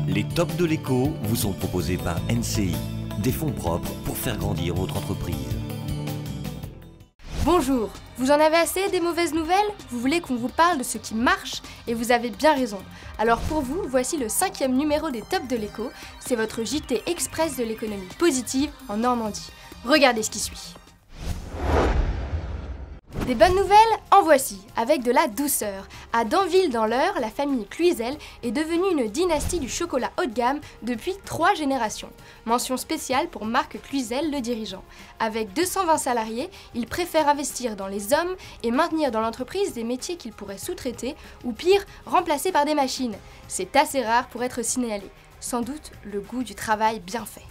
Les tops de l'écho vous sont proposés par NCI, des fonds propres pour faire grandir votre entreprise. Bonjour, vous en avez assez des mauvaises nouvelles? Vous voulez qu'on vous parle de ce qui marche? Et vous avez bien raison. Alors pour vous, voici le 5e numéro des tops de l'écho. C'est votre JT Express de l'économie positive en Normandie. Regardez ce qui suit. Des bonnes nouvelles, en voici, avec de la douceur. À Danville dans l'Eure, la famille Cluizel est devenue une dynastie du chocolat haut de gamme depuis 3 générations. Mention spéciale pour Marc Cluizel, le dirigeant. Avec 220 salariés, il préfère investir dans les hommes et maintenir dans l'entreprise des métiers qu'il pourrait sous-traiter ou pire, remplacer par des machines. C'est assez rare pour être signalé. Sans doute le goût du travail bien fait.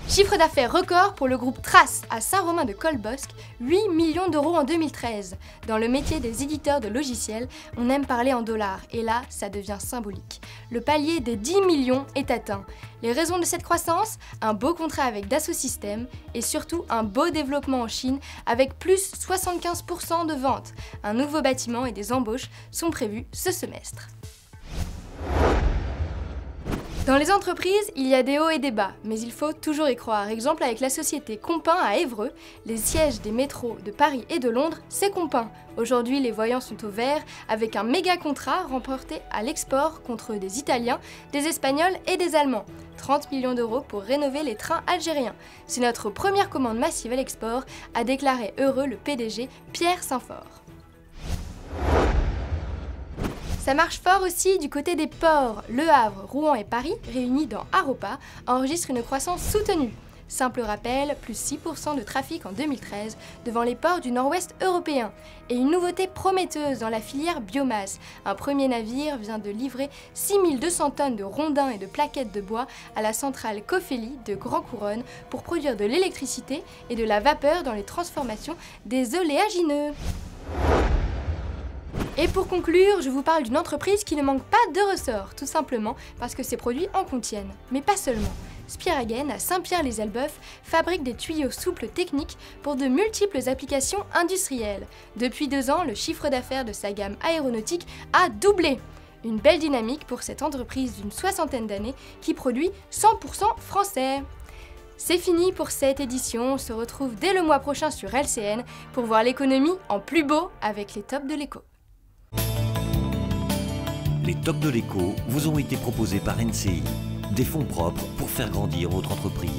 Chiffre d'affaires record pour le groupe Trace à Saint-Romain-de-Colbosc, 8 millions d'euros en 2013. Dans le métier des éditeurs de logiciels, on aime parler en dollars et là, ça devient symbolique. Le palier des 10 millions est atteint. Les raisons de cette croissance, un beau contrat avec Dassault Systèmes et surtout un beau développement en Chine avec plus 75% de ventes. Un nouveau bâtiment et des embauches sont prévus ce semestre. Dans les entreprises, il y a des hauts et des bas, mais il faut toujours y croire. Exemple avec la société Compin à Évreux, les sièges des métros de Paris et de Londres, c'est Compin. Aujourd'hui, les voyants sont au vert avec un méga contrat remporté à l'export contre des Italiens, des Espagnols et des Allemands. 30 millions d'euros pour rénover les trains algériens. C'est notre première commande massive à l'export, a déclaré heureux le PDG Pierre Saint-Fort. Ça marche fort aussi du côté des ports. Le Havre, Rouen et Paris, réunis dans Aropa, enregistrent une croissance soutenue. Simple rappel, plus 6% de trafic en 2013 devant les ports du nord-ouest européen. Et une nouveauté prometteuse dans la filière biomasse. Un premier navire vient de livrer 6200 tonnes de rondins et de plaquettes de bois à la centrale Cofeli de Grand Couronne pour produire de l'électricité et de la vapeur dans les transformations des oléagineux. Et pour conclure, je vous parle d'une entreprise qui ne manque pas de ressorts, tout simplement parce que ses produits en contiennent. Mais pas seulement. Spiragen à Saint-Pierre-les-Elbeuf fabrique des tuyaux souples techniques pour de multiples applications industrielles. Depuis 2 ans, le chiffre d'affaires de sa gamme aéronautique a doublé. Une belle dynamique pour cette entreprise d'une 60aine d'années qui produit 100% français. C'est fini pour cette édition, on se retrouve dès le mois prochain sur LCN pour voir l'économie en plus beau avec les tops de l'écho. Les tops de l'écho vous ont été proposés par NCI, des fonds propres pour faire grandir votre entreprise.